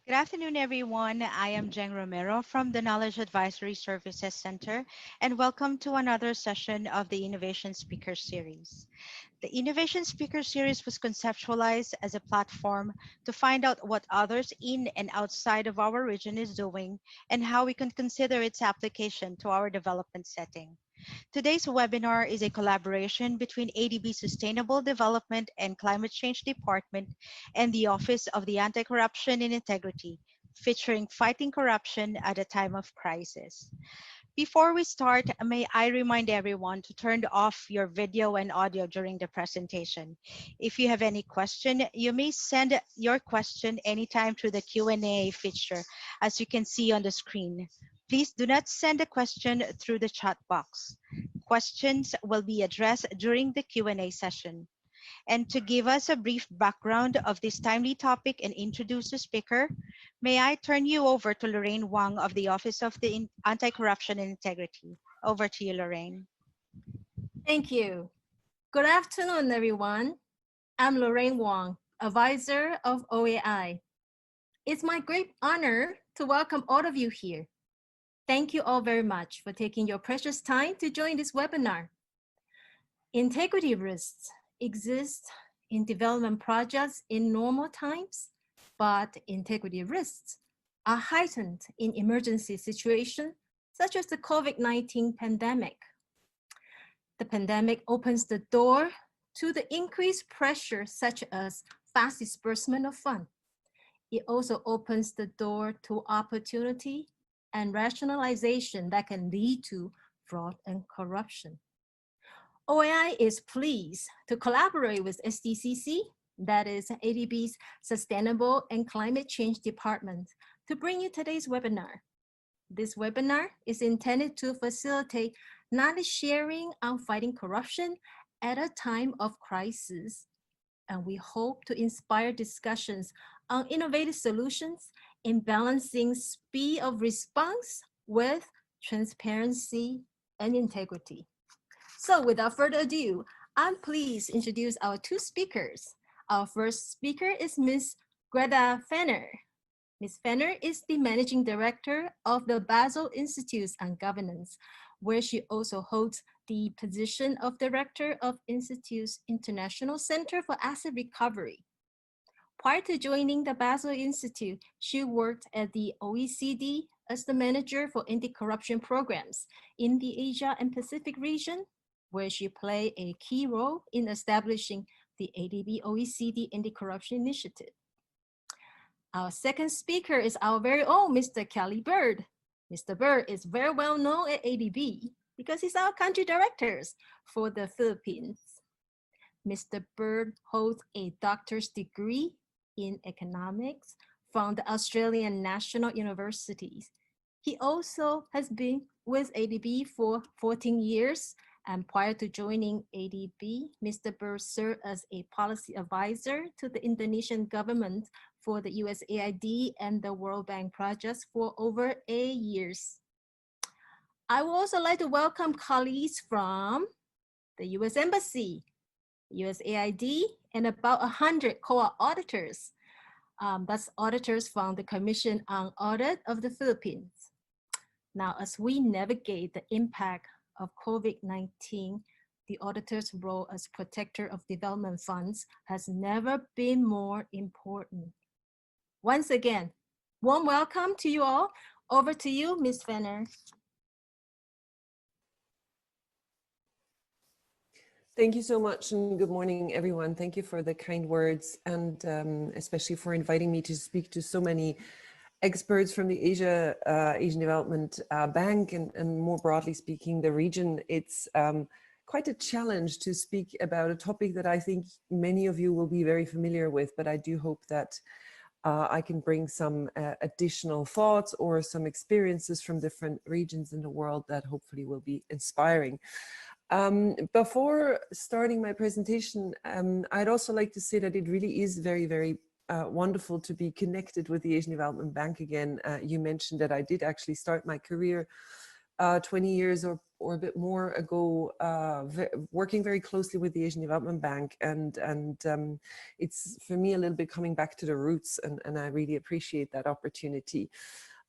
Good afternoon, everyone. I am Jeng Romero from the Knowledge Advisory Services Center, and welcome to another session of the Innovation Speaker Series. The Innovation Speaker Series was conceptualized as a platform to find out what others in and outside of our region is doing and how we can consider its application to our development setting. Today's webinar is a collaboration between ADB Sustainable Development and Climate Change Department and the Office of the Anti-Corruption and Integrity, featuring fighting corruption at a time of crisis. Before we start, may I remind everyone to turn off your video and audio during the presentation. If you have any question, you may send your question anytime through the Q&A feature, as you can see on the screen. Please do not send a question through the chat box. Questions will be addressed during the Q&A session. And to give us a brief background of this timely topic and introduce the speaker, may I turn you over to Lorraine Wang of the Office of the Anti-Corruption and Integrity. Over to you, Lorraine. Thank you. Good afternoon, everyone. I'm Lorraine Wang, advisor of OAI. It's my great honor to welcome all of you here. Thank you all very much for taking your precious time to join this webinar. Integrity risks exist in development projects in normal times, but integrity risks are heightened in emergency situations such as the COVID-19 pandemic. The pandemic opens the door to the increased pressure such as fast disbursement of funds. It also opens the door to opportunity and rationalization that can lead to fraud and corruption. OAI is pleased to collaborate with SDCC, that is ADB's Sustainable and Climate Change Department, to bring you today's webinar. This webinar is intended to facilitate knowledge sharing on fighting corruption at a time of crisis, and we hope to inspire discussions on innovative solutions in balancing speed of response with transparency and integrity. So without further ado, I'm pleased to introduce our two speakers. Our first speaker is Ms. Greta Fenner. Ms. Fenner is the Managing Director of the Basel Institute on Governance, where she also holds the position of Director of Institute's International Center for Asset Recovery. Prior to joining the Basel Institute, she worked at the OECD as the Manager for Anti-Corruption Programs in the Asia and Pacific region, where she played a key role in establishing the ADB OECD Anti-Corruption Initiative. Our second speaker is our very own Mr. Kelly Bird. Mr. Bird is very well known at ADB because he's our country director for the Philippines. Mr. Bird holds a doctor's degree in economics from the Australian National Universities. He also has been with ADB for 14 years, and prior to joining ADB, Mr. Bird served as a policy advisor to the Indonesian government for the USAID and the World Bank projects for over 8 years. I would also like to welcome colleagues from the US Embassy, USAID, and about 100 core auditors. That's auditors from the Commission on Audit of the Philippines. Now, as we navigate the impact of COVID-19, the auditor's role as protector of development funds has never been more important. Once again, warm welcome to you all. Over to you, Ms. Fenner. Thank you so much, and good morning, everyone. Thank you for the kind words, and especially for inviting me to speak to so many experts from the Asian Development Bank, and more broadly speaking, the region. It's quite a challenge to speak about a topic that I think many of you will be very familiar with, but I do hope that I can bring some additional thoughts or some experiences from different regions in the world that hopefully will be inspiring. Before starting my presentation, I'd also like to say that it really is very, very wonderful to be connected with the Asian Development Bank again. You mentioned that I did actually start my career 20 years or or a bit more ago, working very closely with the Asian Development Bank, and it's for me a little bit coming back to the roots, and I really appreciate that opportunity.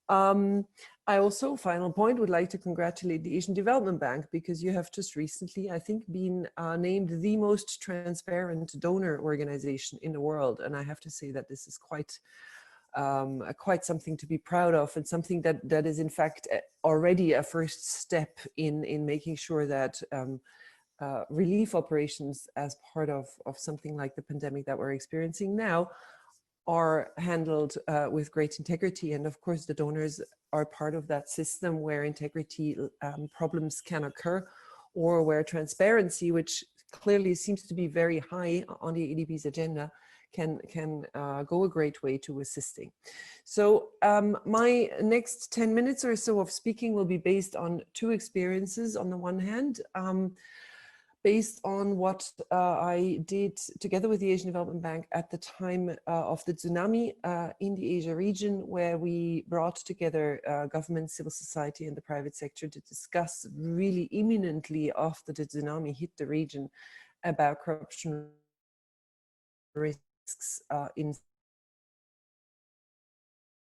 I also, final point, would like to congratulate the Asian Development Bank, because you have just recently, I think, been named the most transparent donor organization in the world. And I have to say that this is quite something to be proud of, and something that is in fact already a first step in making sure that relief operations as part of something like the pandemic that we're experiencing now are handled with great integrity. And of course, the donors are part of that system where integrity problems can occur, or where transparency, which clearly seems to be very high on the ADB's agenda, can go a great way to assisting. So my next 10 minutes or so of speaking will be based on two experiences. On the one hand, based on what I did together with the Asian Development Bank at the time of the tsunami in the Asia region, where we brought together government, civil society, and the private sector to discuss really imminently after the tsunami hit the region about corruption risks in.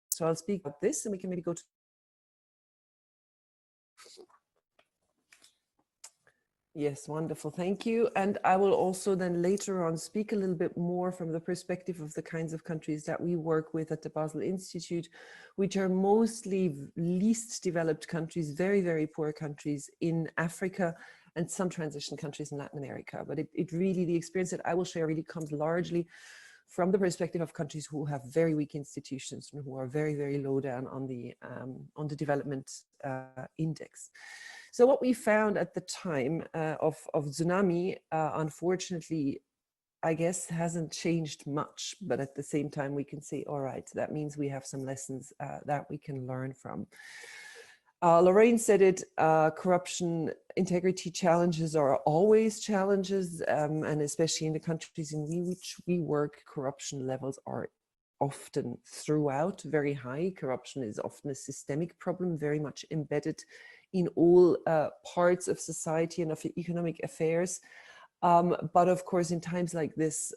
So I'll speak about this, and we can maybe go to. Yes, wonderful, thank you. And I will also then later on speak a little bit more from the perspective of the kinds of countries that we work with at the Basel Institute, which are mostly least developed countries, very, very poor countries in Africa, and some transition countries in Latin America. But it really, the experience that I will share really comes largely from the perspective of countries who have very weak institutions and who are very, very low down on the development index. So what we found at the time of tsunami, unfortunately, I guess hasn't changed much, but at the same time we can say, all right, that means we have some lessons that we can learn from. Lorraine said it, corruption, integrity challenges are always challenges, and especially in the countries in which we work, corruption levels are often throughout very high. Corruption is often a systemic problem, very much embedded in all parts of society and of economic affairs. But of course, in times like this,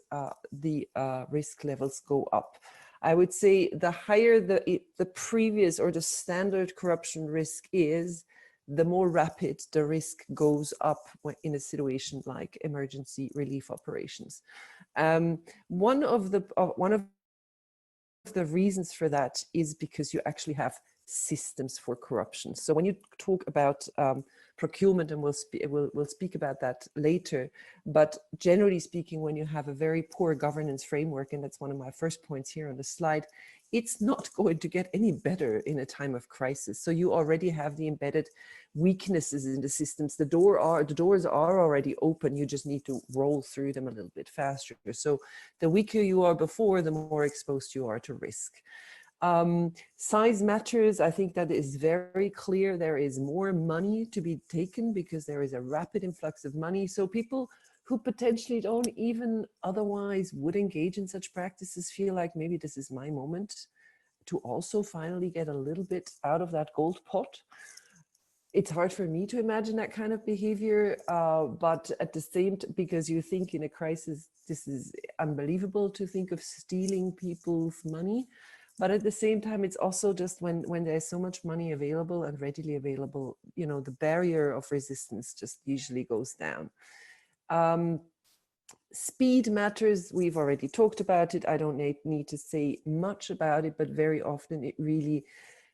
the risk levels go up. I would say the higher the previous or the standard corruption risk is, the more rapid the risk goes up in a situation like emergency relief operations. One of the reasons for that is because you actually have systems for corruption. So when you talk about procurement, and we'll speak about that later, but generally speaking, when you have a very poor governance framework, and that's one of my first points here on the slide, it's not going to get any better in a time of crisis. So you already have the embedded weaknesses in the systems. The doors are already open. You just need to roll through them a little bit faster. So the weaker you are before, the more exposed you are to risk. Size matters. I think that is very clear. There is more money to be taken because there is a rapid influx of money. So people who potentially don't even otherwise would engage in such practices feel like, maybe this is my moment to also finally get a little bit out of that gold pot. It's hard for me to imagine that kind of behavior, but at the same time, because you think in a crisis, this is unbelievable to think of stealing people's money. But at the same time, it's also just when there's so much money available and readily available, you know, the barrier of resistance just usually goes down. Speed matters. We've already talked about it. I don't need to say much about it, but very often it really,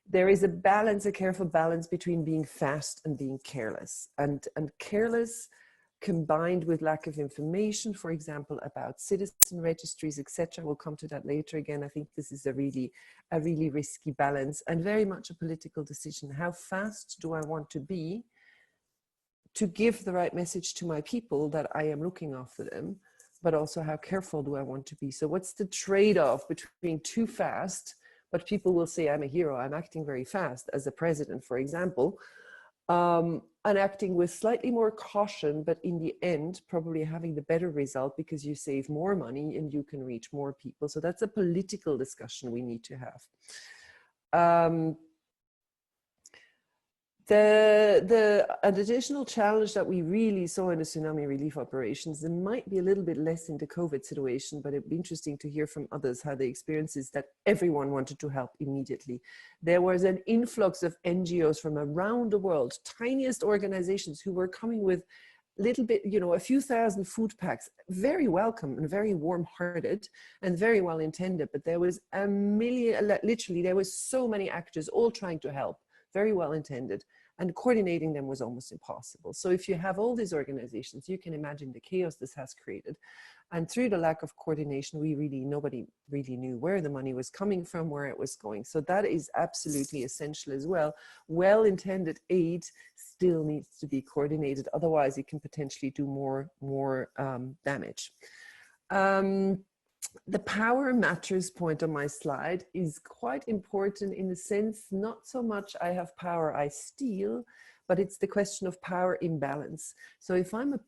there is a balance, a careful balance between being fast and being careless. And careless combined with lack of information, for example, about citizen registries, etc. We'll come to that later again. I think this is a really risky balance and very much a political decision. How fast do I want to be to give the right message to my people that I am looking after them, but also how careful do I want to be? So what's the trade-off between too fast, but people will say, I'm a hero, I'm acting very fast as a president, for example, and acting with slightly more caution, but in the end, probably having the better result because you save more money and you can reach more people. So that's a political discussion we need to have. An additional challenge that we really saw in the tsunami relief operations, and might be a little bit less in the COVID situation, but it'd be interesting to hear from others how they experience, is that everyone wanted to help immediately. There was an influx of NGOs from around the world, tiniest organizations who were coming with little bit, you know, a few thousand food packs, very welcome and very warm-hearted and very well intended, but there was a million, literally there was so many actors all trying to help, very well intended, and coordinating them was almost impossible. So if you have all these organizations, you can imagine the chaos this has created. And through the lack of coordination, nobody really knew where the money was coming from, where it was going. So that is absolutely essential as well. Well-intended aid still needs to be coordinated, otherwise it can potentially do more damage. The power matters point on my slide is quite important, in the sense, not so much I have power, I steal, but it's the question of power imbalance. So if I'm a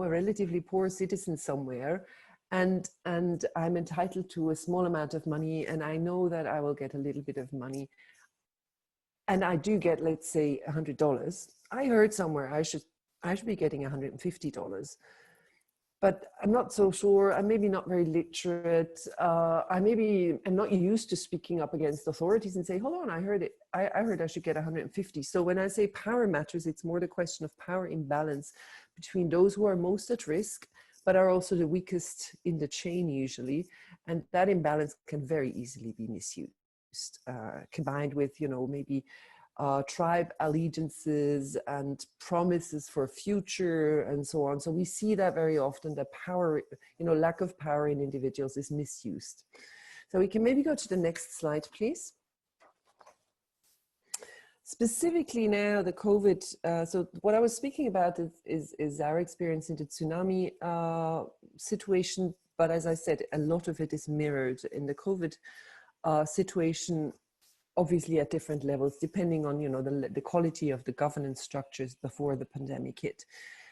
relatively poor citizen somewhere, and I'm entitled to a small amount of money, and I know that I will get a little bit of money, and I do get, let's say, $100. I heard somewhere I should be getting $150. But I'm not so sure. I'm maybe not very literate. I maybe am not used to speaking up against authorities and say, hold on, I heard it. I heard I should get 150. So when I say power matters, it's more the question of power imbalance between those who are most at risk, but are also the weakest in the chain usually. And that imbalance can very easily be misused, combined with, maybe tribe allegiances and promises for future and so on. So we see that very often, that power, lack of power in individuals is misused. So we can maybe go to the next slide, please. Specifically now, the COVID, so what I was speaking about is our experience in the tsunami situation, but as I said, a lot of it is mirrored in the COVID situation, obviously at different levels, depending on, the quality of the governance structures before the pandemic hit.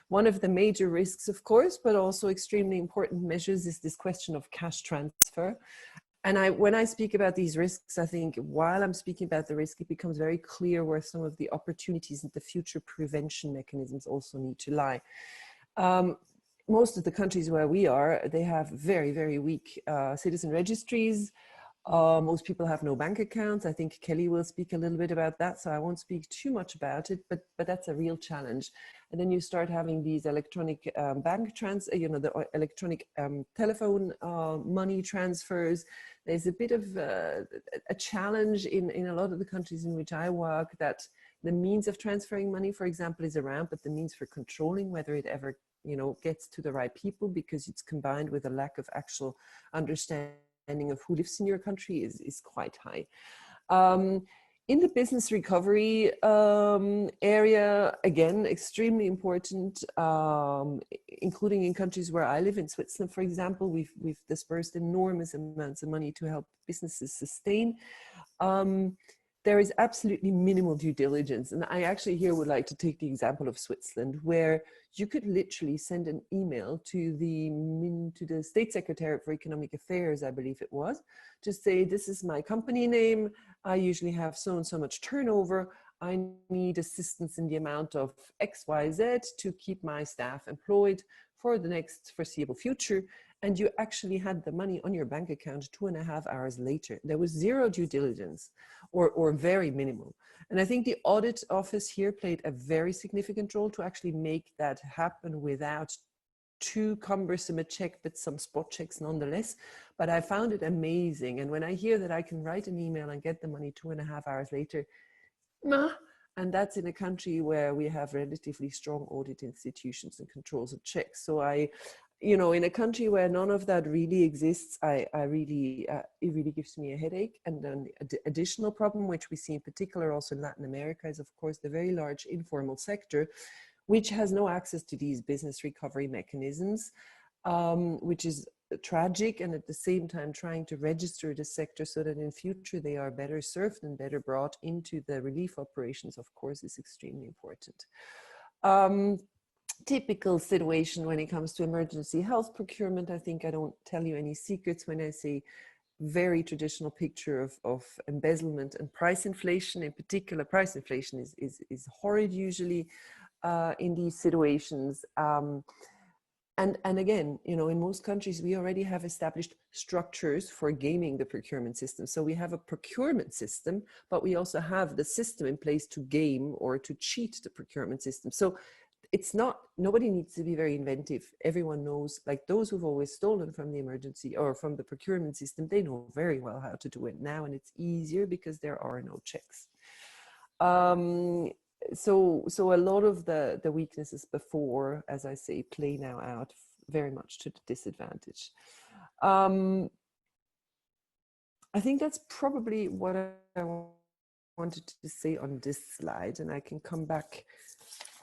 One of the major risks, of course, but also extremely important measures, is this question of cash transfer. And when I speak about these risks, I think while I'm speaking about the risk, it becomes very clear where some of the opportunities and the future prevention mechanisms also need to lie. Most of the countries where we are, they have very, very weak citizen registries. Most people have no bank accounts. I think Kelly will speak a little bit about that, so I won't speak too much about it, but that's a real challenge. And then you start having these electronic the electronic telephone money transfers. There's a bit of a challenge in a lot of the countries in which I work, that the means of transferring money, for example, is around, but the means for controlling whether it ever gets to the right people, because it's combined with a lack of actual understanding of who lives in your country, is quite high. In the business recovery area, again, extremely important, including in countries where I live, in Switzerland, for example, we've dispersed enormous amounts of money to help businesses sustain. There is absolutely minimal due diligence. And I actually here would like to take the example of Switzerland, where you could literally send an email to the State Secretariat for Economic Affairs, I believe it was, to say, this is my company name. I usually have so and so much turnover. I need assistance in the amount of X, Y, Z to keep my staff employed for the next foreseeable future. And you actually had the money on your bank account 2.5 hours later. There was zero due diligence, or very minimal. And I think the audit office here played a very significant role to actually make that happen without too cumbersome a check, but some spot checks nonetheless. But I found it amazing. And when I hear that I can write an email and get the money 2.5 hours later, and that's in a country where we have relatively strong audit institutions and controls and checks. So in a country where none of that really exists, it really gives me a headache. And then the additional problem, which we see in particular also in Latin America, is of course the very large informal sector, which has no access to these business recovery mechanisms, which is tragic, and at the same time trying to register the sector so that in future they are better served and better brought into the relief operations, of course, is extremely important. Typical situation when it comes to emergency health procurement. I think I don't tell you any secrets when I say very traditional picture of embezzlement and price inflation. In particular, price inflation is horrid usually in these situations. And again, you know, in most countries, we already have established structures for gaming the procurement system. So we have a procurement system, but we also have the system in place to game or to cheat the procurement system. So it's not, nobody needs to be very inventive. Everyone knows, like those who've always stolen from the emergency or from the procurement system, they know very well how to do it now, and it's easier because there are no checks. So a lot of the weaknesses before, as I say, play now out very much to the disadvantage. I think that's probably what I wanted to say on this slide, and I can come back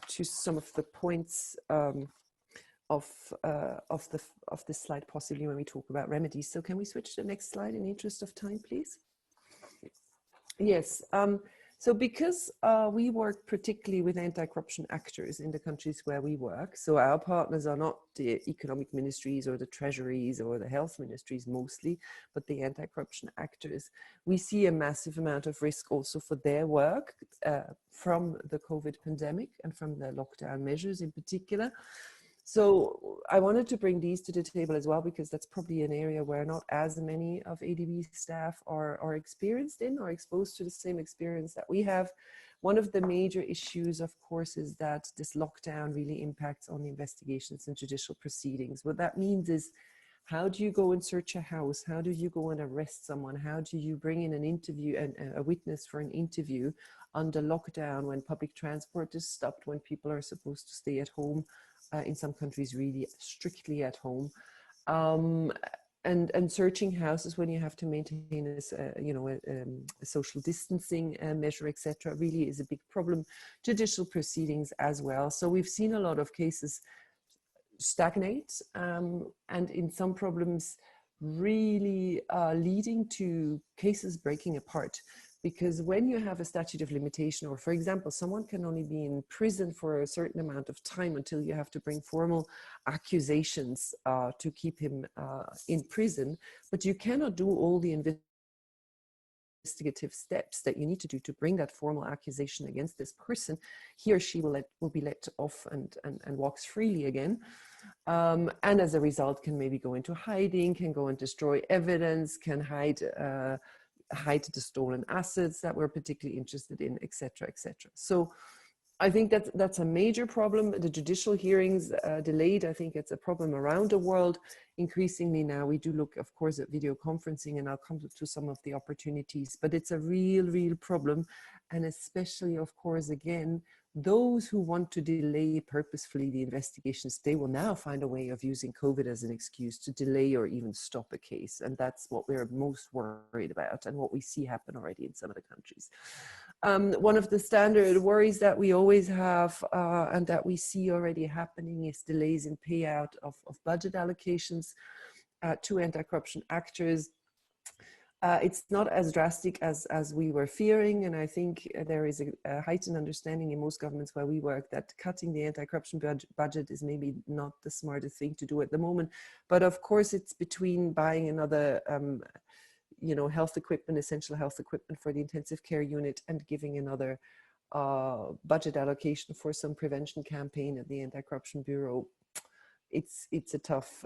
to some of the points of this slide possibly when we talk about remedies. So can we switch to the next slide in the interest of time, please? Yes. So because we work particularly with anti-corruption actors in the countries where we work, so our partners are not the economic ministries or the treasuries or the health ministries mostly, but the anti-corruption actors, we see a massive amount of risk also for their work from the COVID pandemic and from the lockdown measures in particular. So I wanted to bring these to the table as well, because that's probably an area where not as many of ADB staff are experienced in or exposed to the same experience that we have. One of the major issues, of course, is that this lockdown really impacts on investigations and judicial proceedings. What that means is, how do you go and search a house? How do you go and arrest someone? How do you bring in an interview and a witness for an interview under lockdown when public transport is stopped, when people are supposed to stay at home? In some countries really strictly at home, and searching houses when you have to maintain a social distancing measure, etc., really is a big problem. Judicial proceedings as well. So we've seen a lot of cases stagnate, and in some problems really leading to cases breaking apart. Because when you have a statute of limitation, or for example, someone can only be in prison for a certain amount of time until you have to bring formal accusations to keep him in prison, but you cannot do all the investigative steps that you need to do to bring that formal accusation against this person, he or she will be let off and walks freely again. And as a result can maybe go into hiding, can go and destroy evidence, can hide the stolen assets that we're particularly interested in, etc., etc. So I think that's a major problem. The judicial hearings delayed. I think it's a problem around the world. Increasingly now we do look, of course, at video conferencing, and I'll come to some of the opportunities, but it's a real problem. And especially, of course, again, those who want to delay purposefully the investigations, they will now find a way of using COVID as an excuse to delay or even stop a case. And that's what we're most worried about, and what we see happen already in some of the countries. One of the standard worries that we always have and that we see already happening is delays in payout of budget allocations to anti-corruption actors. It's not as drastic as we were fearing, and I think there is a heightened understanding in most governments where we work that cutting the anti-corruption budget is maybe not the smartest thing to do at the moment. But of course, it's between buying another health equipment, essential health equipment for the intensive care unit, and giving another budget allocation for some prevention campaign at the Anti-Corruption Bureau. It's a tough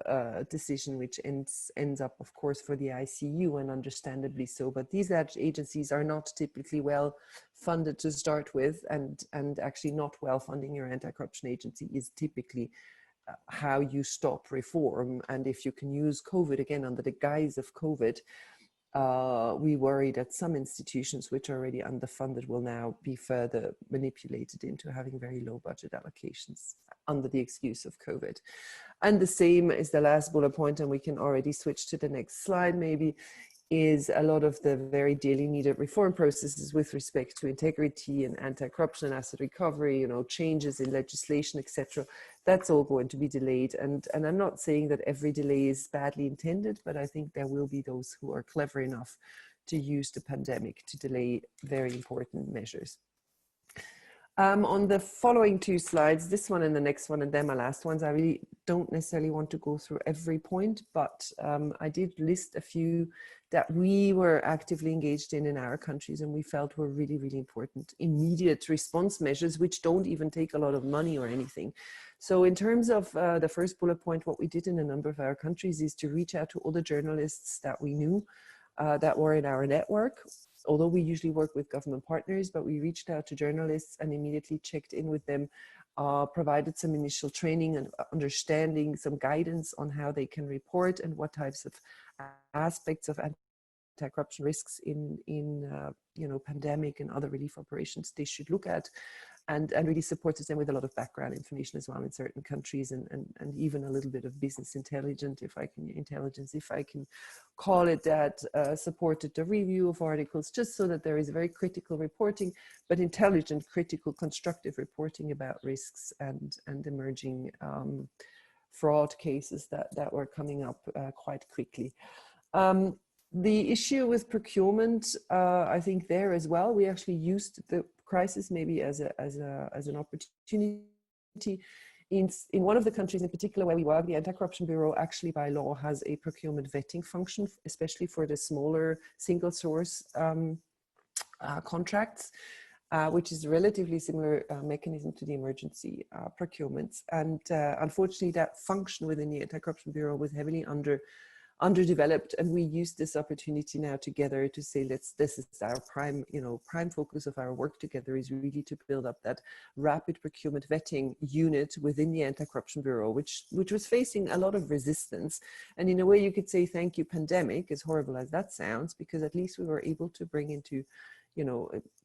decision, which ends up, of course, for the ICU, and understandably so. But these agencies are not typically well funded to start with, and actually not well funding your anti-corruption agency is typically how you stop reform. And if you can use COVID again under the guise of COVID, we worry that some institutions which are already underfunded will now be further manipulated into having very low budget allocations under the excuse of COVID. And the same is the last bullet point, and we can already switch to the next slide maybe, is a lot of the very dearly needed reform processes with respect to integrity and anti-corruption, asset recovery, changes in legislation, etc. That's all going to be delayed. And I'm not saying that every delay is badly intended, but I think there will be those who are clever enough to use the pandemic to delay very important measures. On the following two slides, this one and the next one, and then my last ones, I really don't necessarily want to go through every point, but I did list a few that we were actively engaged in our countries and we felt were really, really important immediate response measures, which don't even take a lot of money or anything. So in terms of the first bullet point, what we did in a number of our countries is to reach out to all the journalists that we knew that were in our network. Although we usually work with government partners, but we reached out to journalists and immediately checked in with them, provided some initial training and understanding, some guidance on how they can report and what types of aspects of anti-corruption risks in pandemic and other relief operations they should look at, and really supported them with a lot of background information as well in certain countries, and even a little bit of business intelligence, if I can call it that, supported the review of articles, just so that there is very critical reporting, but intelligent, critical, constructive reporting about risks and emerging fraud cases that were coming up quite quickly. The issue with procurement, I think there as well, we actually used the crisis maybe as an opportunity. In one of the countries in particular where we work, the Anti-Corruption Bureau actually by law has a procurement vetting function, especially for the smaller single source contracts, which is a relatively similar mechanism to the emergency procurements. And unfortunately, that function within the Anti-Corruption Bureau was heavily underdeveloped, and we used this opportunity now together to say, this is our prime focus of our work together, is really to build up that rapid procurement vetting unit within the Anti-Corruption Bureau, which was facing a lot of resistance. And in a way you could say, thank you pandemic, as horrible as that sounds, because at least we were able to bring into,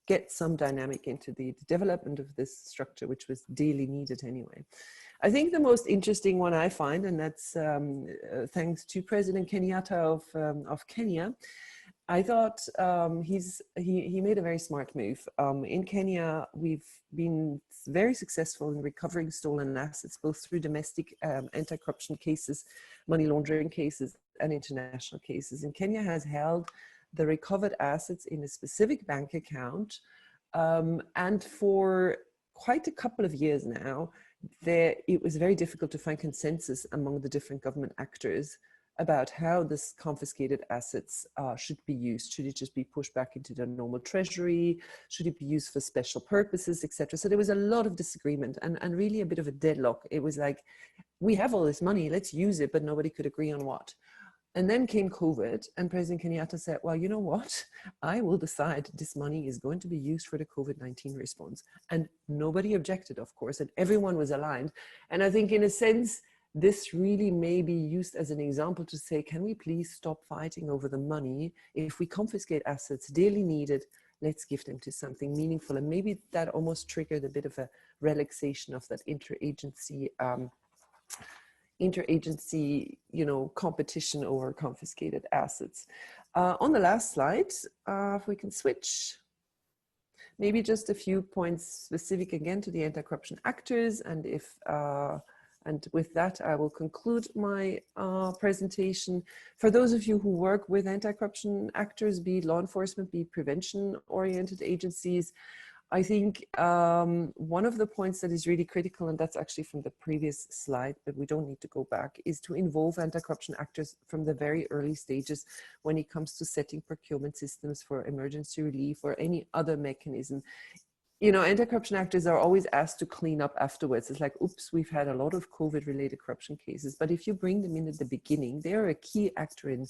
get some dynamic into the development of this structure, which was daily needed anyway. I think the most interesting one I find, and that's thanks to President Kenyatta of Kenya, I thought he made a very smart move. In Kenya, we've been very successful in recovering stolen assets, both through domestic anti-corruption cases, money laundering cases, and international cases. And Kenya has held the recovered assets in a specific bank account, and for quite a couple of years now, it was very difficult to find consensus among the different government actors about how this confiscated assets should be used. Should it just be pushed back into the normal treasury? Should it be used for special purposes, etc.? So there was a lot of disagreement and really a bit of a deadlock. It was like, we have all this money, let's use it, but nobody could agree on what. And then came COVID, and President Kenyatta said, well, you know what? I will decide this money is going to be used for the COVID-19 response. And nobody objected, of course, and everyone was aligned. And I think in a sense, this really may be used as an example to say, can we please stop fighting over the money? If we confiscate assets dearly needed, let's give them to something meaningful. And maybe that almost triggered a bit of a relaxation of that interagency competition over confiscated assets. On the last slide, if we can switch, maybe just a few points specific again to the anti-corruption actors, and and with that, I will conclude my presentation. For those of you who work with anti-corruption actors, be it law enforcement, be it prevention-oriented agencies, I think one of the points that is really critical, and that's actually from the previous slide, but we don't need to go back, is to involve anti-corruption actors from the very early stages when it comes to setting procurement systems for emergency relief or any other mechanism. Anti-corruption actors are always asked to clean up afterwards. It's like, oops, we've had a lot of COVID-related corruption cases. But if you bring them in at the beginning, they're a key actor in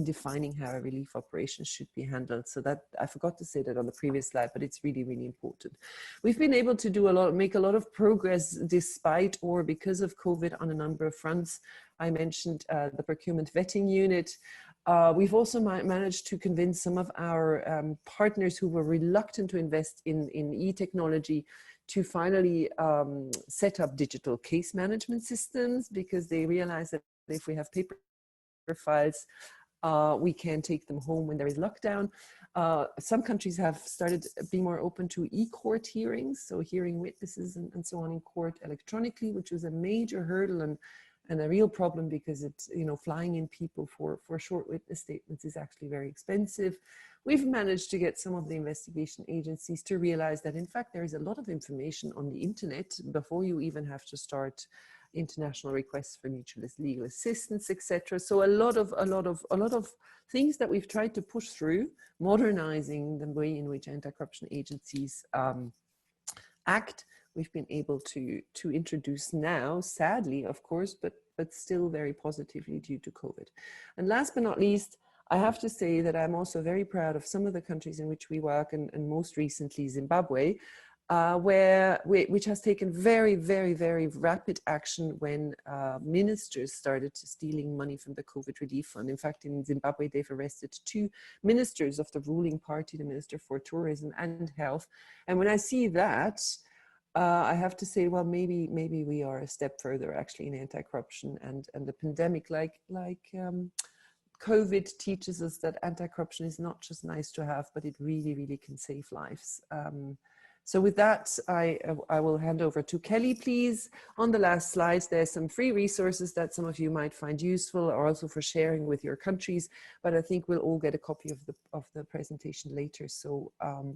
defining how a relief operation should be handled. So that, I forgot to say that on the previous slide, but it's really, really important. We've been able to make a lot of progress despite or because of COVID on a number of fronts. I mentioned the procurement vetting unit. We've also managed to convince some of our partners who were reluctant to invest in e-technology to finally set up digital case management systems, because they realize that if we have paper files, we can take them home when there is lockdown. Some countries have started being more open to e-court hearings, so hearing witnesses and so on in court electronically, which was a major hurdle and and a real problem because it's, flying in people for short witness statements is actually very expensive. We've managed to get some of the investigation agencies to realize that in fact there is a lot of information on the internet before you even have to start international requests for mutual legal assistance, etc. So a lot of things that we've tried to push through, modernizing the way in which anti-corruption agencies act, we've been able to introduce now, sadly, of course, but still very positively due to COVID. And last but not least, I have to say that I'm also very proud of some of the countries in which we work, and most recently Zimbabwe, which has taken very, very, very rapid action when ministers started stealing money from the COVID relief fund. In fact, in Zimbabwe, they've arrested 2 ministers of the ruling party, the Minister for Tourism and Health. And when I see that, I have to say, well, maybe we are a step further actually in anti-corruption, and the pandemic, like COVID, teaches us that anti-corruption is not just nice to have, but it really, really can save lives. So with that, I will hand over to Kelly, please. On the last slides, there's some free resources that some of you might find useful, or also for sharing with your countries. But I think we'll all get a copy of the presentation later, so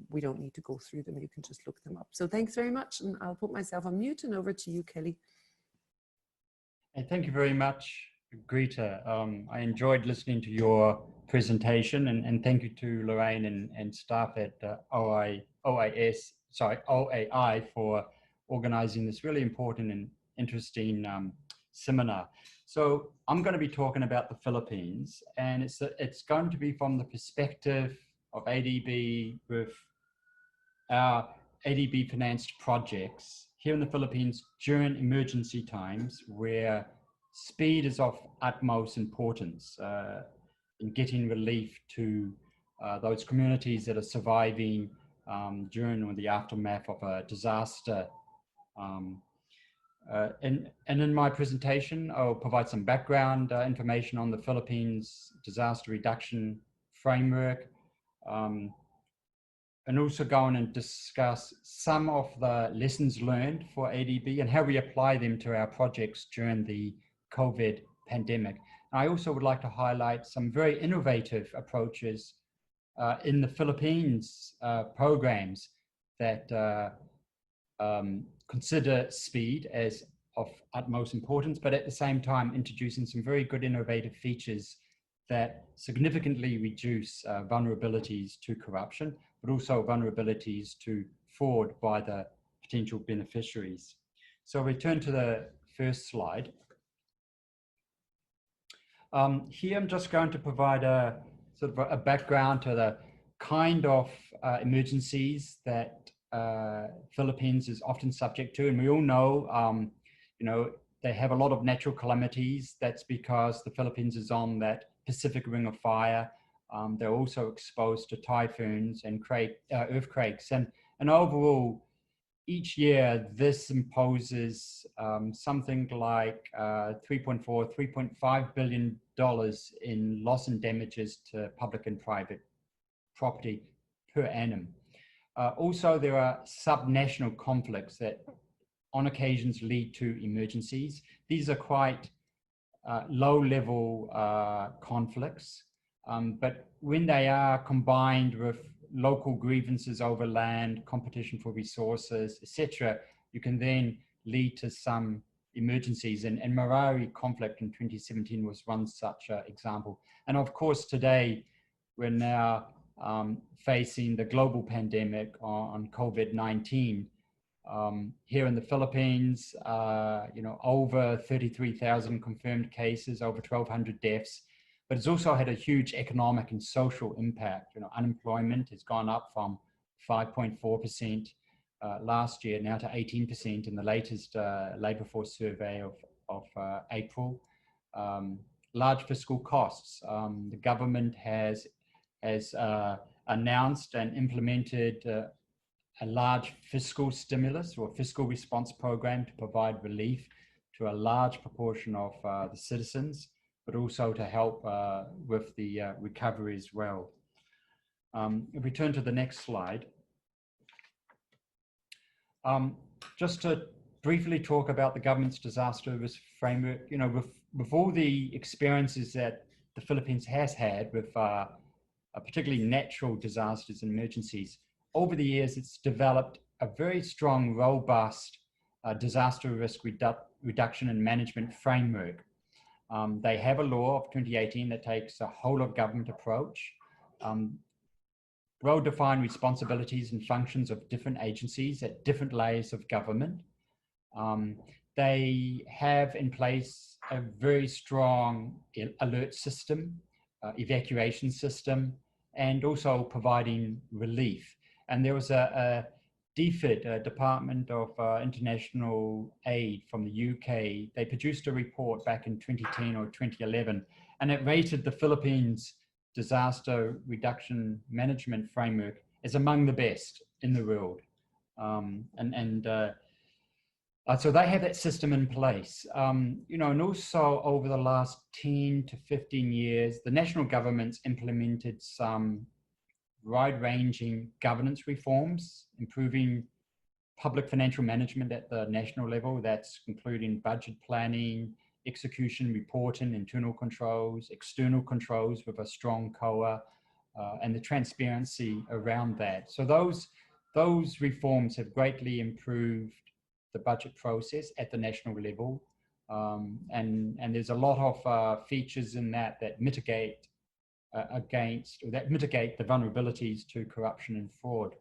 we don't need to go through them. You can just look them up. So thanks very much, and I'll put myself on mute, and over to you, Kelly. And thank you very much, Greta. I enjoyed listening to your presentation, and thank you to Lorraine and staff at OAI for organizing this really important and interesting seminar. So I'm going to be talking about the Philippines, and it's going to be from the perspective of ADB with our ADB financed projects here in the Philippines during emergency times, where speed is of utmost importance in getting relief to those communities that are surviving during or the aftermath of a disaster. And in my presentation, I'll provide some background information on the Philippines disaster reduction framework, and also go on and discuss some of the lessons learned for ADB and how we apply them to our projects during the COVID pandemic. I also would like to highlight some very innovative approaches in the Philippines programs that consider speed as of utmost importance, but at the same time introducing some very good innovative features that significantly reduce vulnerabilities to corruption, but also vulnerabilities to fraud by the potential beneficiaries. So we turn to the first slide. Here I'm just going to provide a sort of a background to the kind of emergencies that Philippines is often subject to, and we all know, they have a lot of natural calamities. That's because the Philippines is on that Pacific Ring of Fire. They're also exposed to typhoons and earthquakes, and overall, each year this imposes something like $3.5 billion in loss and damages to public and private property per annum. Also, there are subnational conflicts that on occasions lead to emergencies. These are quite low-level conflicts, but when they are combined with local grievances over land, competition for resources, etc., you can then lead to some emergencies. And Marawi conflict in 2017 was one such example. And of course, today, we're now facing the global pandemic on COVID-19. Here in the Philippines, over 33,000 confirmed cases, over 1,200 deaths. But it's also had a huge economic and social impact. Unemployment has gone up from 5.4% last year now to 18% in the latest labor force survey of April. Large fiscal costs. The government has announced and implemented a large fiscal stimulus or fiscal response program to provide relief to a large proportion of the citizens, but also to help with the recovery as well. If we turn to the next slide, just to briefly talk about the government's disaster risk framework. You know, with all the experiences that the Philippines has had with particularly natural disasters and emergencies, over the years, it's developed a very strong, robust disaster risk reduction and management framework. They have a law of 2018 that takes a whole of government approach, well-defined responsibilities and functions of different agencies at different layers of government. They have in place a very strong alert system, evacuation system, and also providing relief. And there was a DFID, Department of International Aid from the UK. They produced a report back in 2010 or 2011, and it rated the Philippines disaster reduction management framework as among the best in the world. So they have that system in place. You know, and also over the last 10 to 15 years, the national government's implemented some wide-ranging governance reforms, improving public financial management at the national level. That's including budget planning, execution, reporting, internal controls, external controls with a strong COA, and the transparency around that. So those reforms have greatly improved the budget process at the national level. And there's a lot of features in that mitigate the vulnerabilities to corruption and fraud.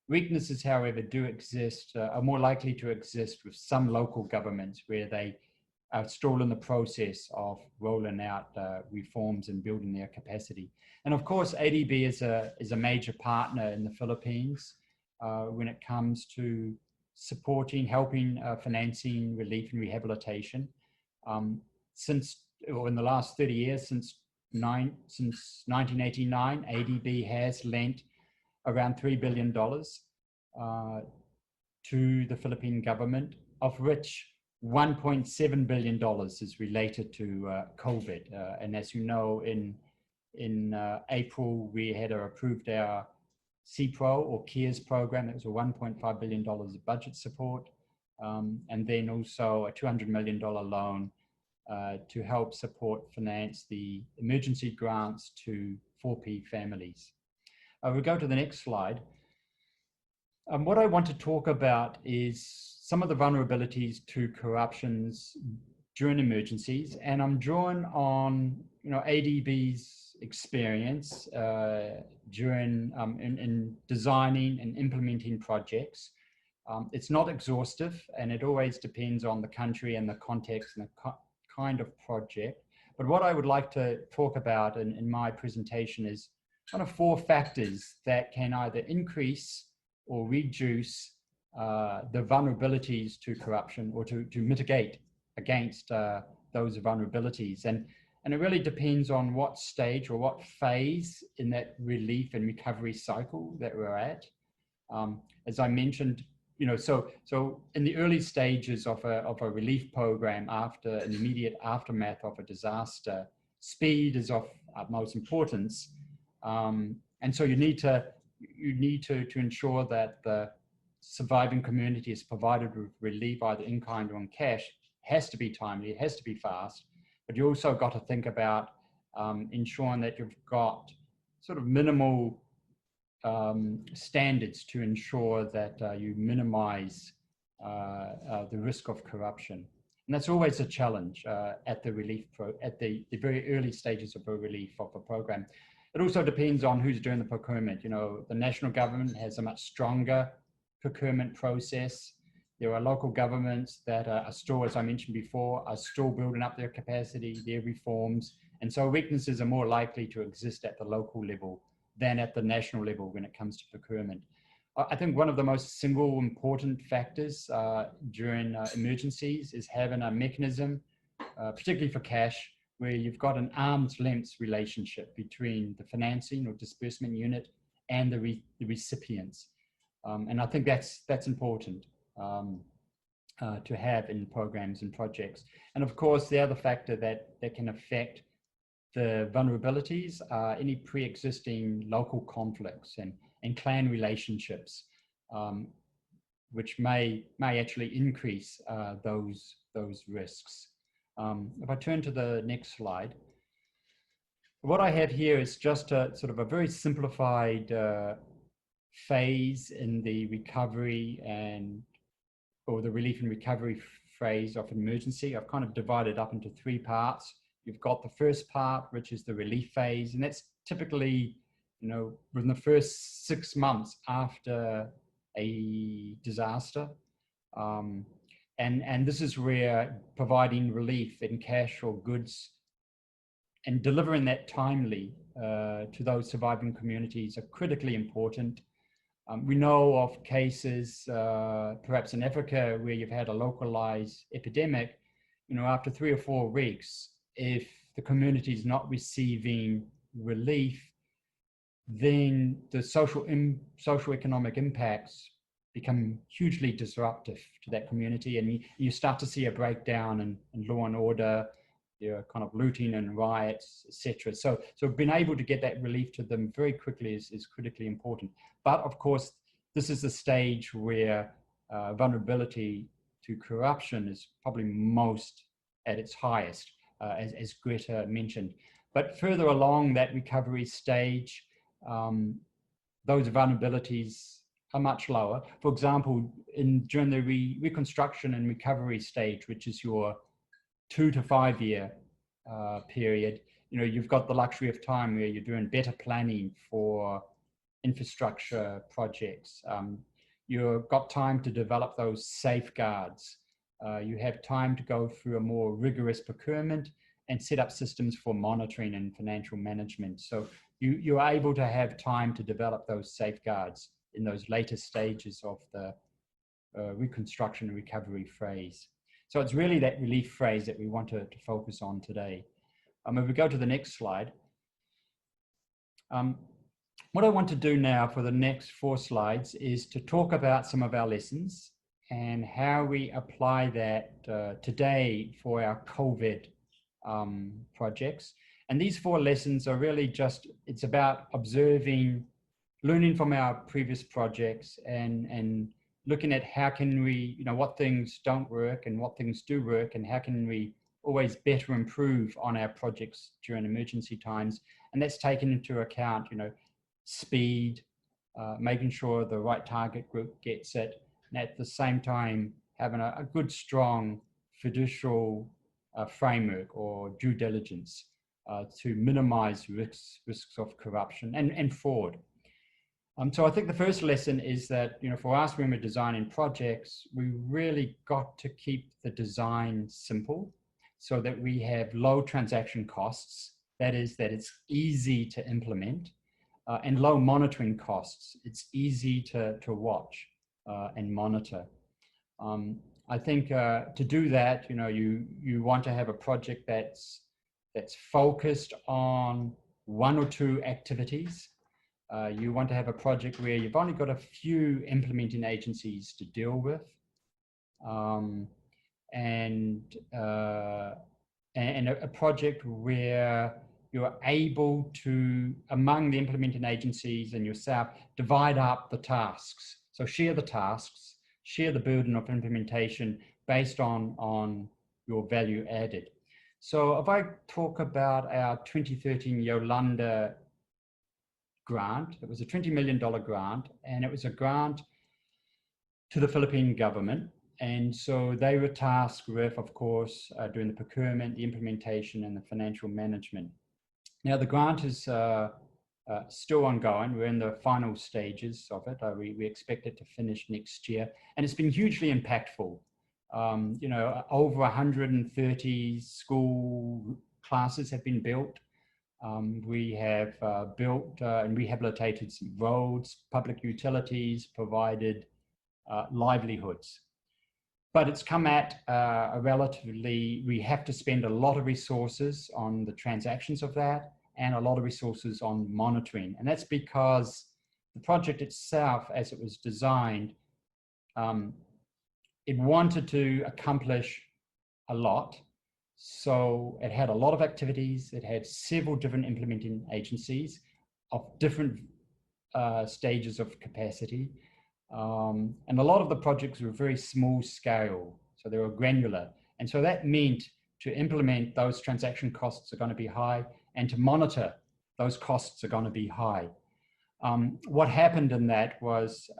Weaknesses, however, do exist, are more likely to exist with some local governments where they are still in the process of rolling out reforms and building their capacity. And of course, ADB is a major partner in the Philippines when it comes to supporting, helping, financing relief and rehabilitation. In the last 30 years, since 1989, ADB has lent around $3 billion to the Philippine government, of which $1.7 billion is related to COVID. And as you know, in April, we had approved our CPRO or CARES program. That was a $1.5 billion of budget support. And then also a $200 million loan to help finance the emergency grants to 4P families. We'll go to the next slide. What I want to talk about is some of the vulnerabilities to corruptions during emergencies, and I'm drawing on ADB's experience during in designing and implementing projects. It's not exhaustive, and it always depends on the country and the context and the kind of project. But what I would like to talk about in my presentation is kind of 4 factors that can either increase or reduce the vulnerabilities to corruption, or to mitigate against those vulnerabilities. And it really depends on what stage or what phase in that relief and recovery cycle that we're at. As I mentioned, so in the early stages of a relief program, after an immediate aftermath of a disaster, speed is of utmost importance. And so you need to ensure that the surviving community is provided with relief, either in kind or in cash. It has to be timely, it has to be fast, but you also got to think about ensuring that you've got sort of minimal standards to ensure that you minimize the risk of corruption. And that's always a challenge at the very early stages of a relief of a program. It also depends on who's doing the procurement. The national government has a much stronger procurement process. There are local governments that are still, as I mentioned before, are still building up their capacity, their reforms. And so weaknesses are more likely to exist at the local level than at the national level when it comes to procurement. I think one of the most single important factors during emergencies is having a mechanism, particularly for cash, where you've got an arm's length relationship between the financing or disbursement unit and the recipients. And I think that's important to have in programs and projects. And of course, the other factor that can affect the vulnerabilities are any pre-existing local conflicts and clan relationships. which may actually increase those risks. If I turn to the next slide, what I have here is just a sort of a very simplified phase in the recovery or the relief and recovery phase of an emergency. I've kind of divided up into three parts. You've got the first part, which is the relief phase, and that's typically, within the first 6 months after a disaster. And this is where providing relief in cash or goods and delivering that timely to those surviving communities are critically important. We know of cases, perhaps in Africa, where you've had a localized epidemic, after 3 or 4 weeks, if the community is not receiving relief, then the socioeconomic impacts become hugely disruptive to that community, and you start to see a breakdown in law and order, kind of looting and riots, etc. So being able to get that relief to them very quickly is critically important. But of course, this is the stage where vulnerability to corruption is probably most at its highest, as Greta mentioned. But further along that recovery stage, those vulnerabilities are much lower. For example, during the reconstruction and recovery stage, which is your 2 to 5 year period, you've got the luxury of time where you're doing better planning for infrastructure projects. You've got time to develop those safeguards. You have time to go through a more rigorous procurement and set up systems for monitoring and financial management. So you're able to have time to develop those safeguards in those later stages of the reconstruction and recovery phase. So it's really that relief phase that we want to focus on today. If we go to the next slide, what I want to do now for the next 4 slides is to talk about some of our lessons and how we apply that today for our COVID projects. And these 4 lessons are really just, it's about observing, learning from our previous projects and looking at how can we, what things don't work and what things do work, and how can we always better improve on our projects during emergency times. And that's taken into account, speed, making sure the right target group gets it, and at the same time having a good, strong fiducial framework or due diligence to minimize risks of corruption and fraud. So I think the first lesson is that, for us, when we're designing projects, we really got to keep the design simple so that we have low transaction costs. That is, that it's easy to implement, and low monitoring costs. It's easy to watch and monitor. I think to do that, you want to have a project that's focused on 1 or 2 activities. You want to have a project where you've only got a few implementing agencies to deal with, and a project where you're able to, among the implementing agencies and yourself, divide up the tasks. So share the tasks, share the burden of implementation based on your value added. So if I talk about our 2013 Yolanda grant, it was a $20 million grant, and it was a grant to the Philippine government. And so they were tasked with, of course, doing the procurement, the implementation, and the financial management. Now, the grant is still ongoing. We're in the final stages of it. We expect it to finish next year. And it's been hugely impactful. Over 130 school classes have been built. We have built and rehabilitated some roads, public utilities, provided livelihoods. But it's come at we have to spend a lot of resources on the transactions of that and a lot of resources on monitoring. And that's because the project itself, as it was designed, it wanted to accomplish a lot. So it had a lot of activities. It had several different implementing agencies of different stages of capacity. And a lot of the projects were very small scale, so they were granular. And so that meant to implement those transaction costs are going to be high, and to monitor those costs are going to be high. What happened in that was,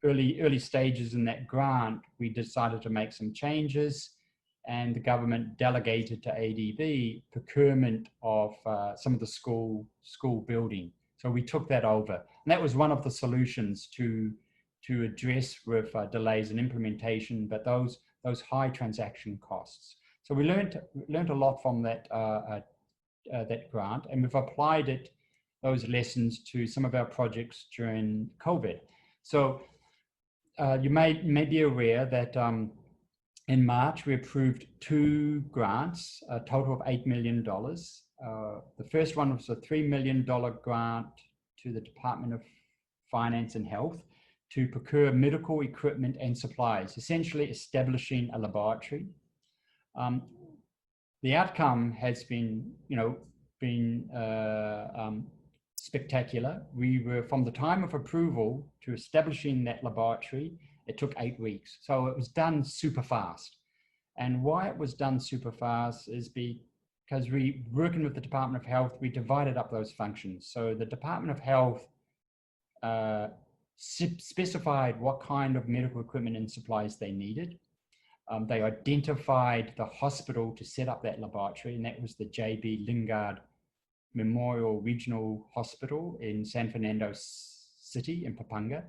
early stages in that grant, we decided to make some changes, and the government delegated to ADB procurement of some of the school building. So we took that over, and that was one of the solutions to address with delays in implementation, but those high transaction costs. So we learned a lot from that that grant, and we've applied those lessons to some of our projects during COVID. So you may be aware that in March, we approved 2 grants, a total of $8 million. The first one was a $3 million grant to the Department of Finance and Health to procure medical equipment and supplies, essentially establishing a laboratory. The outcome has been, spectacular. We were, from the time of approval to establishing that laboratory, it took 8 weeks. So it was done super fast. And why it was done super fast is because we, working with the Department of Health, we divided up those functions. So the Department of Health specified what kind of medical equipment and supplies they needed. They identified the hospital to set up that laboratory, and that was the J.B. Lingard Memorial Regional Hospital in San Fernando City in Pampanga.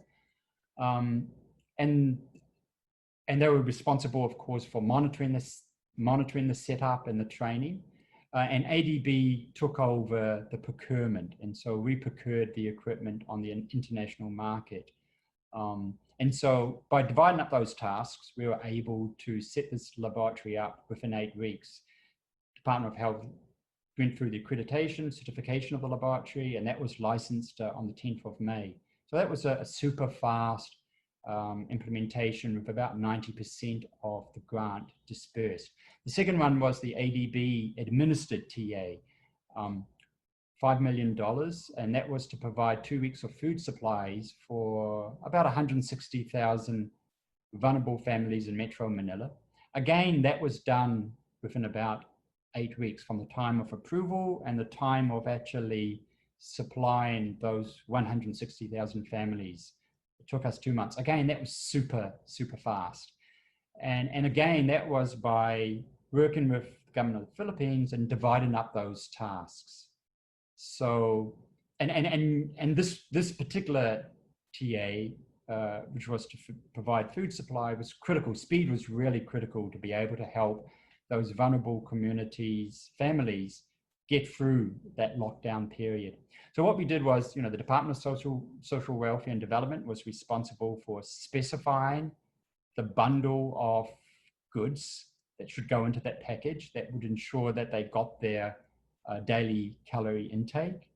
And they were responsible, of course, for monitoring the setup and the training. And ADB took over the procurement, and so we procured the equipment on the international market. And so by dividing up those tasks, we were able to set this laboratory up within 8 weeks. Department of Health went through the accreditation, certification of the laboratory, and that was licensed on the 10th of May. So that was a super fast implementation with about 90% of the grant dispersed. The second one was the ADB administered TA, $5 million, and that was to provide 2 weeks of food supplies for about 160,000 vulnerable families in Metro Manila. Again, that was done within about 8 weeks from the time of approval and the time of actually supplying those 160,000 families. It took us 2 months. Again, that was super, super fast. And again, that was by working with the government of the Philippines and dividing up those tasks. So, and this particular TA, which was to provide food supply, was critical. Speed was really critical to be able to help those vulnerable communities, families, get through that lockdown period. So what we did was, the Department of Social Welfare and Development was responsible for specifying the bundle of goods that should go into that package that would ensure that they got their daily calorie intake.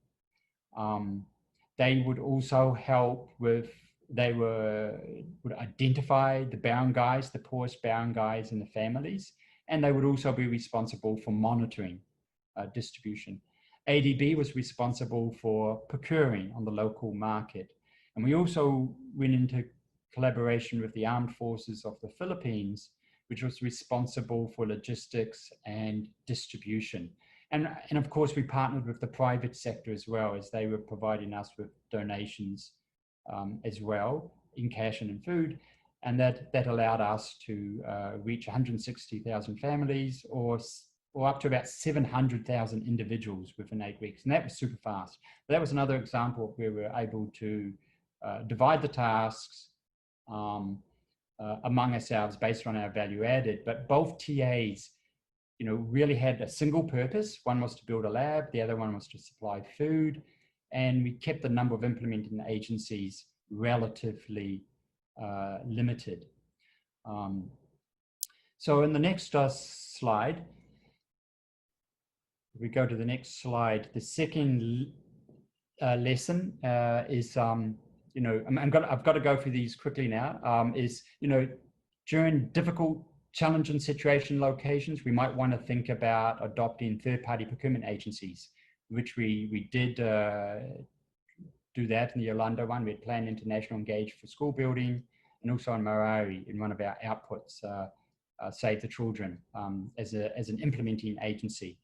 They would also help with, would identify the barangays, the poorest barangays in the families, and they would also be responsible for monitoring distribution. ADB was responsible for procuring on the local market. And we also went into collaboration with the Armed Forces of the Philippines, which was responsible for logistics and distribution. And of course, we partnered with the private sector as well, as they were providing us with donations as well in cash and in food. And that allowed us to reach 160,000 families or up to about 700,000 individuals within 8 weeks. And that was super fast. But that was another example of where we were able to divide the tasks among ourselves based on our value added. But both TAs, really had a single purpose. One was to build a lab, the other one was to supply food. And we kept the number of implementing agencies relatively limited. So in the next slide, if we go to the next slide, the second lesson is, I've got to go through these quickly now, during difficult, challenging situation locations, we might want to think about adopting third-party procurement agencies, which we did do that in the Yolanda one. We had Plan International engaged for school building, and also in Marawi in one of our outputs, Save the Children, as an implementing agency.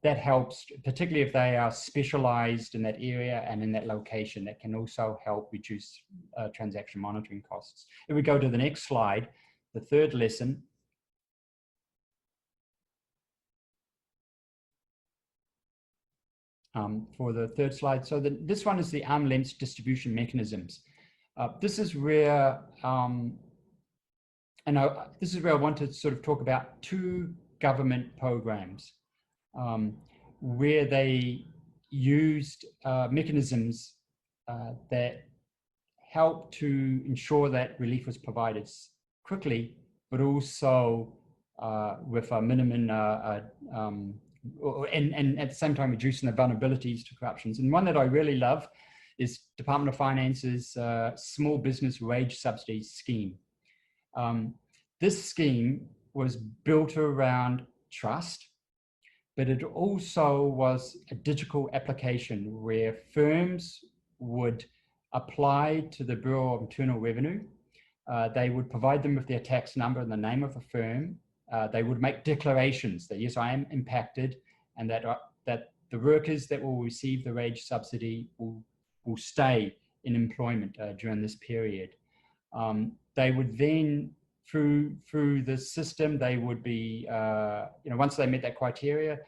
That helps, particularly if they are specialized in that area and in that location. That can also help reduce transaction monitoring costs. If we go to the next slide, the third lesson. For the third slide. So this one is the arm's length distribution mechanisms. This is where, this is where I want to sort of talk about two government programs where they used mechanisms that help to ensure that relief was provided quickly, but also with a minimum and at the same time reducing the vulnerabilities to corruptions. And one that I really love is Department of Finance's Small Business Wage Subsidies Scheme. This scheme was built around trust, but it also was a digital application where firms would apply to the Bureau of Internal Revenue. They would provide them with their tax number and the name of the firm. They would make declarations that, yes, I am impacted, and that the workers that will receive the wage subsidy will stay in employment during this period. They would then, through the system, they would be, once they met that criteria,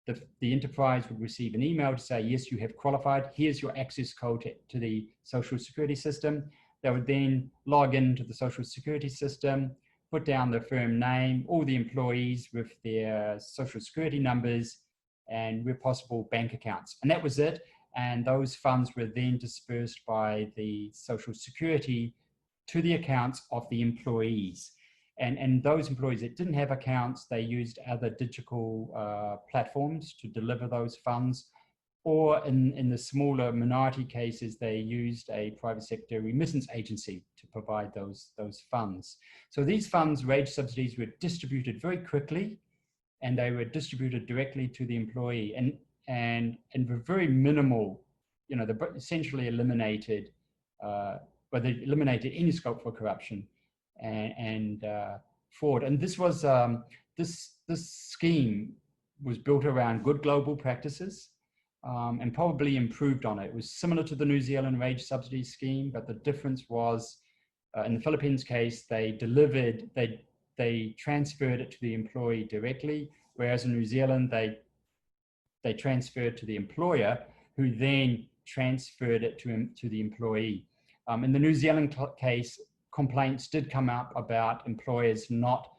the enterprise would receive an email to say, yes, you have qualified. Here's your access code to the Social Security system. They would then log into the Social Security system, put down the firm name, all the employees with their Social Security numbers, and where possible, bank accounts. And that was it. And those funds were then dispersed by the Social Security to the accounts of the employees. And those employees that didn't have accounts, they used other digital platforms to deliver those funds. Or in the smaller minority cases, they used a private sector remittance agency to provide those funds. So these funds, wage subsidies, were distributed very quickly, and they were distributed directly to the employee, and were very minimal. They essentially eliminated, they eliminated any scope for corruption and fraud. And this was this scheme was built around good global practices. And probably improved on it. It was similar to the New Zealand wage subsidy scheme, but the difference was, in the Philippines case, they transferred it to the employee directly, whereas in New Zealand, they transferred to the employer, who then transferred it to the employee. In the New Zealand case, complaints did come up about employers not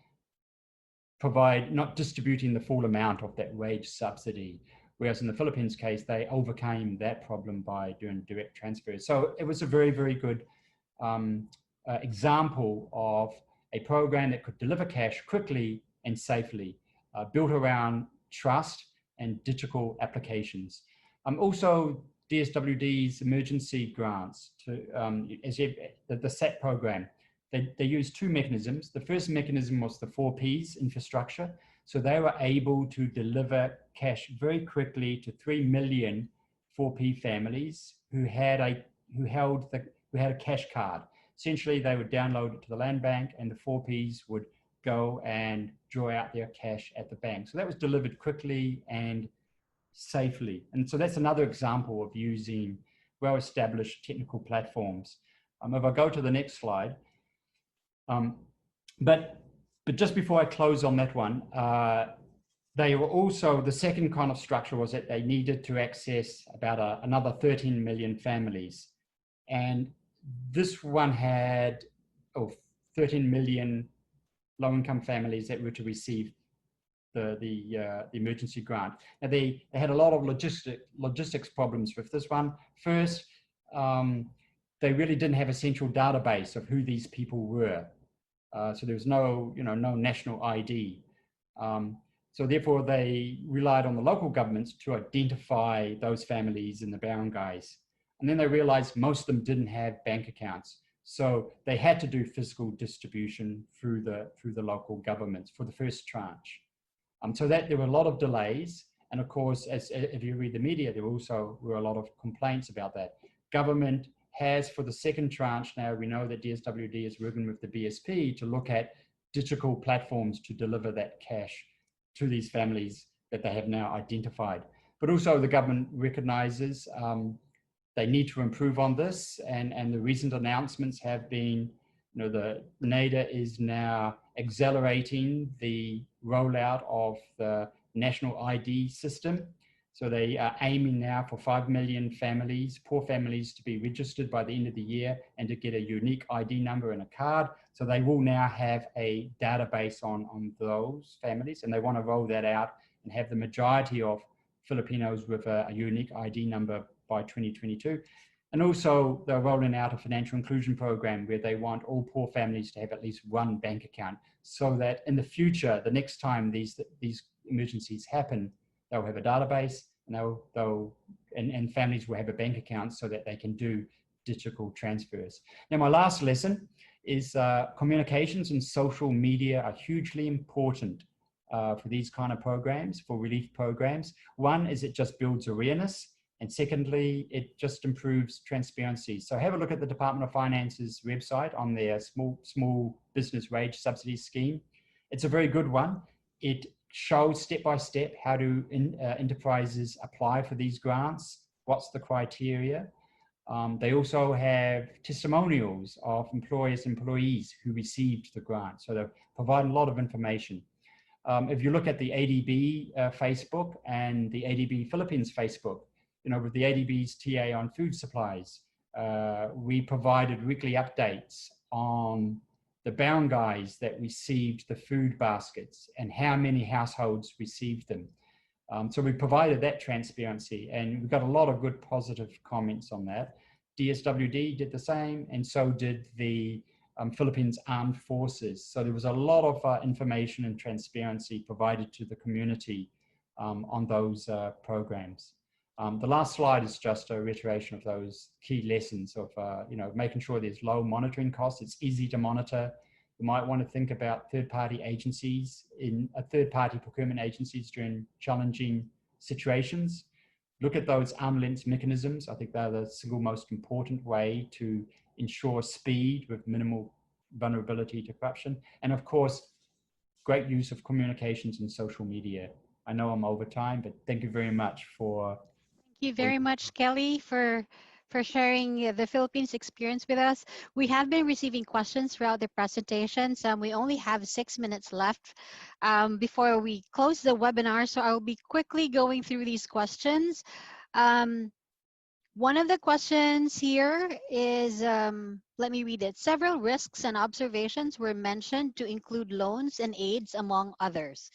distributing the full amount of that wage subsidy. Whereas in the Philippines case, they overcame that problem by doing direct transfers. So it was a very, very good example of a program that could deliver cash quickly and safely, built around trust and digital applications. Also, DSWD's emergency grants, the SAT program, they used two mechanisms. The first mechanism was the 4Ps infrastructure. So they were able to deliver cash very quickly to 3 million 4P families who had a cash card. Essentially, they would download it to the land bank, and the 4Ps would go and draw out their cash at the bank. So that was delivered quickly and safely. And so that's another example of using well-established technical platforms. If I go to the next slide, but just before I close on that one, they were also, the second kind of structure was that they needed to access about another 13 million families. And this one had 13 million low-income families that were to receive the emergency grant. Now they had a lot of logistics problems with this one. First, they really didn't have a central database of who these people were. So there was no national ID. So therefore they relied on the local governments to identify those families in the barangays. And then they realized most of them didn't have bank accounts. So they had to do physical distribution through the local governments for the first tranche. So that there were a lot of delays. And of course, if you read the media, there also were a lot of complaints about that. Government has, for the second tranche now, we know that DSWD is working with the BSP to look at digital platforms to deliver that cash to these families that they have now identified. But also the government recognizes they need to improve on this, and the recent announcements have been, the NADA is now accelerating the rollout of the national ID system. So they are aiming now for 5 million families, poor families, to be registered by the end of the year and to get a unique ID number and a card. So they will now have a database on those families, and they want to roll that out and have the majority of Filipinos with a unique ID number by 2022. And also they're rolling out a financial inclusion program where they want all poor families to have at least one bank account, so that in the future, the next time these emergencies happen, they'll have a database, and families will have a bank account so that they can do digital transfers. Now, my last lesson is communications and social media are hugely important for these kind of programs, for relief programs. One is it just builds awareness, and secondly, it just improves transparency. So have a look at the Department of Finance's website on their small business wage subsidy scheme. It's a very good one. It shows step by step how do enterprises apply for these grants, what's the criteria. They also have testimonials of employers and employees who received the grant. So they provide a lot of information. If you look at the ADB Facebook and the ADB Philippines Facebook, with the ADB's TA on food supplies, we provided weekly updates on the barangays that received the food baskets and how many households received them. So we provided that transparency, and we got a lot of good positive comments on that. DSWD did the same, and so did the Philippines Armed Forces. So there was a lot of information and transparency provided to the community on those programs. The last slide is just a reiteration of those key lessons of making sure there's low monitoring costs. It's easy to monitor. You might want to think about third-party agencies, third-party procurement agencies during challenging situations. Look at those arm's length mechanisms. I think they're the single most important way to ensure speed with minimal vulnerability to corruption. And of course, great use of communications and social media. I know I'm over time, but thank you very much for... Thank you very much, Kelly, for sharing the Philippines experience with us. We have been receiving questions throughout the presentations. We only have 6 minutes left before we close the webinar, so I'll be quickly going through these questions. One of the questions here is, let me read it. Several risks and observations were mentioned to include loans and aids, among others.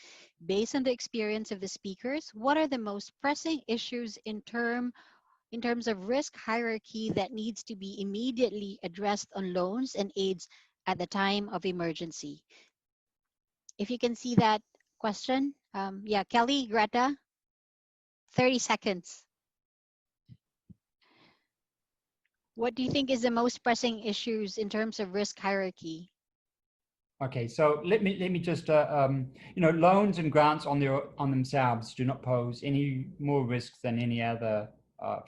Based on the experience of the speakers, what are the most pressing issues in terms of risk hierarchy that needs to be immediately addressed on loans and aids at the time of emergency? If you can see that question. Yeah, Kelly, Greta, 30 seconds. What do you think is the most pressing issues in terms of risk hierarchy? Okay, so let me just, loans and grants on themselves do not pose any more risk than any other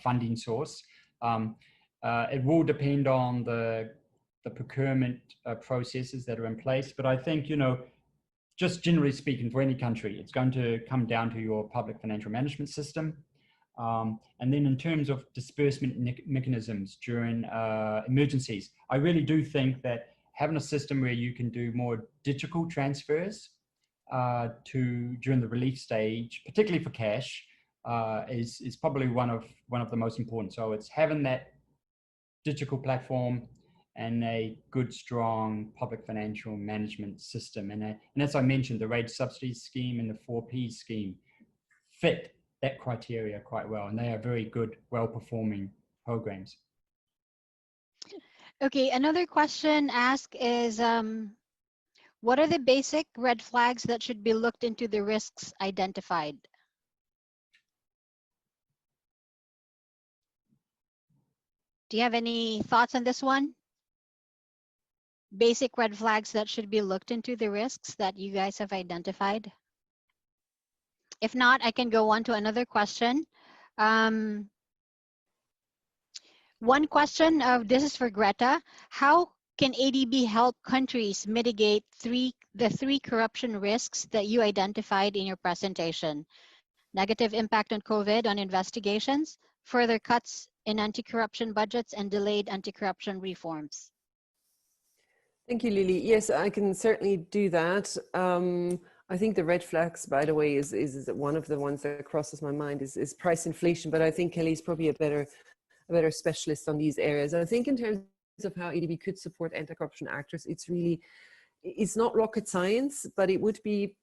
funding source. It will depend on the procurement processes that are in place, but I think, just generally speaking, for any country, it's going to come down to your public financial management system. And then in terms of disbursement mechanisms during emergencies, I really do think that having a system where you can do more digital transfers during the relief stage, particularly for cash, is probably one of the most important. So it's having that digital platform and a good, strong public financial management system. And as I mentioned, the wage subsidy scheme and the 4P scheme fit that criteria quite well, and they are very good, well-performing programs. Okay, another question asked is, what are the basic red flags that should be looked into the risks identified? Do you have any thoughts on this one? Basic red flags that should be looked into the risks that you guys have identified? If not, I can go on to another question. Um, One question of this is for Greta. How can ADB help countries mitigate the three corruption risks that you identified in your presentation? Negative impact on COVID on investigations, further cuts in anti-corruption budgets, and delayed anti-corruption reforms. Thank you, Lily. Yes, I can certainly do that. I think the red flags, by the way, is one of the ones that crosses my mind is price inflation. But I think Kelly's probably a better specialist on these areas. I think in terms of how ADB could support anti-corruption actors, it's not rocket science, but it would be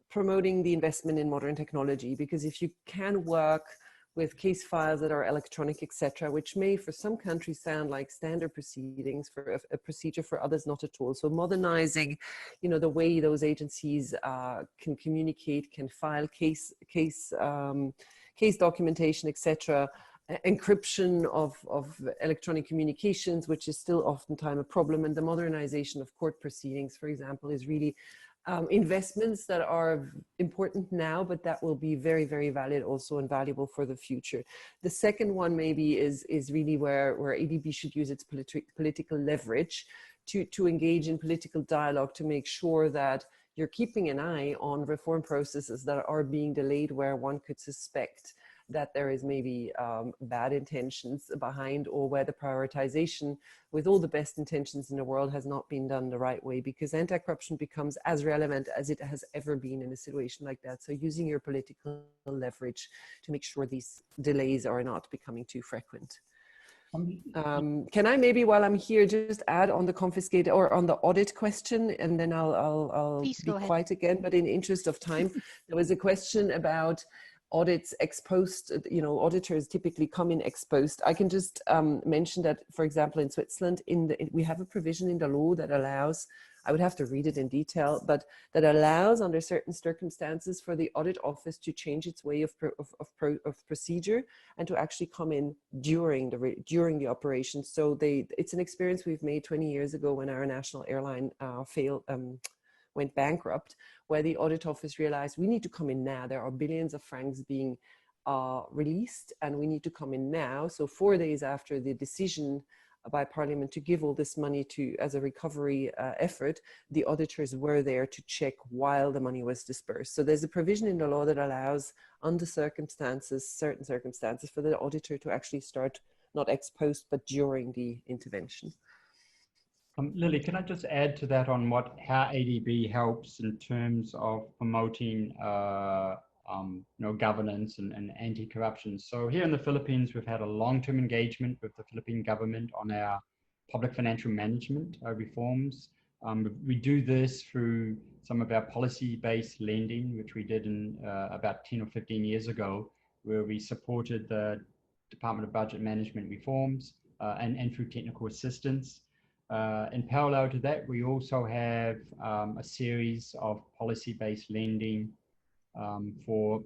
promoting the investment in modern technology, because if you can work with case files that are electronic, etc., which may for some countries sound like standard proceedings, for a procedure, for others not at all. So modernizing, the way those agencies can communicate, can file case documentation, etc., encryption of electronic communications, which is still oftentimes a problem, and the modernization of court proceedings, for example, is really investments that are important now, but that will be very, very valid also and valuable for the future. The second one maybe is really where ADB should use its political leverage to engage in political dialogue, to make sure that you're keeping an eye on reform processes that are being delayed, where one could suspect that there is maybe bad intentions behind, or where the prioritization, with all the best intentions in the world, has not been done the right way, because anti-corruption becomes as relevant as it has ever been in a situation like that. So using your political leverage to make sure these delays are not becoming too frequent. Can I maybe, while I'm here, just add on the confiscated or on the audit question, and then I'll Please be go ahead. quiet again, but in the interest of time, there was a question about audits ex post. Auditors typically come in ex post. I can just mention that, for example, in Switzerland, we have a provision in the law that allows, I would have to read it in detail, but that allows, under certain circumstances, for the audit office to change its way of procedure and to actually come in during the operation. So it's an experience we've made 20 years ago when our national airline went bankrupt, where the audit office realized we need to come in now. There are billions of francs being released, and we need to come in now. So 4 days after the decision by Parliament to give all this money as a recovery effort, the auditors were there to check while the money was dispersed. So there's a provision in the law that allows, under certain circumstances, for the auditor to actually start not ex post, but during the intervention. Lily, can I just add to that on how ADB helps in terms of promoting governance and anti-corruption? So here in the Philippines, we've had a long-term engagement with the Philippine government on our public financial management reforms. We do this through some of our policy-based lending, which we did in about 10 or 15 years ago, where we supported the Department of Budget Management reforms and through technical assistance. In parallel to that, we also have a series of policy-based lending for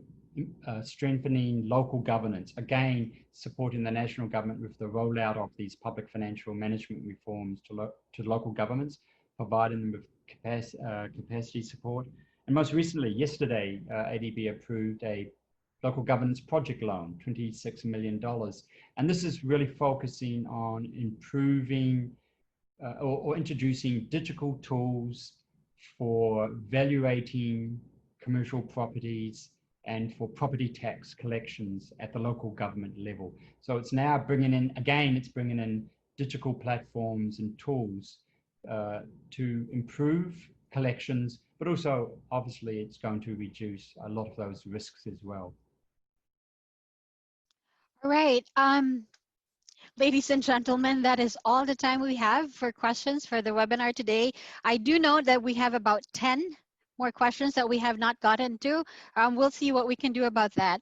strengthening local governance, again, supporting the national government with the rollout of these public financial management reforms to local governments, providing them with capacity support. And most recently, yesterday, ADB approved a local governance project loan, $26 million. And this is really focusing on improving or introducing digital tools for valuating commercial properties and for property tax collections at the local government level. So it's now bringing in digital platforms and tools to improve collections, but also obviously it's going to reduce a lot of those risks as well. All right. Ladies and gentlemen, that is all the time we have for questions for the webinar today. I do know that we have about 10 more questions that we have not gotten to. We'll see what we can do about that.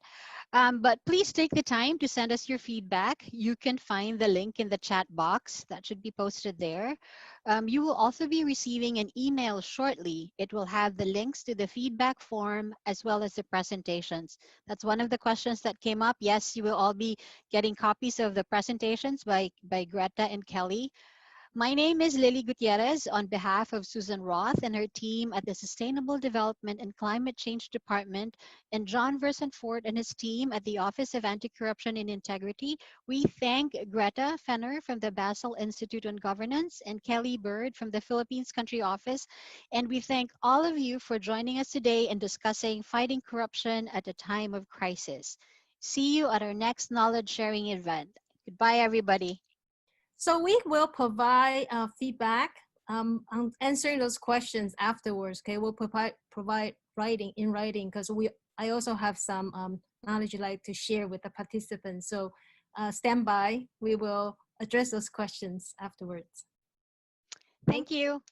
But please take the time to send us your feedback. You can find the link in the chat box that should be posted there. You will also be receiving an email shortly. It will have the links to the feedback form as well as the presentations. That's one of the questions that came up. Yes, you will all be getting copies of the presentations by Greta and Kelly. My name is Lily Gutierrez on behalf of Susan Roth and her team at the Sustainable Development and Climate Change Department, and John Versenfort and his team at the Office of Anticorruption and Integrity. We thank Greta Fenner from the Basel Institute on Governance and Kelly Bird from the Philippines Country Office. And we thank all of you for joining us today and discussing fighting corruption at a time of crisis. See you at our next knowledge sharing event. Goodbye, everybody. So we will provide feedback on answering those questions afterwards. Okay, we'll provide writing in writing because I also have some knowledge I'd like to share with the participants. So stand by. We will address those questions afterwards. Thank you.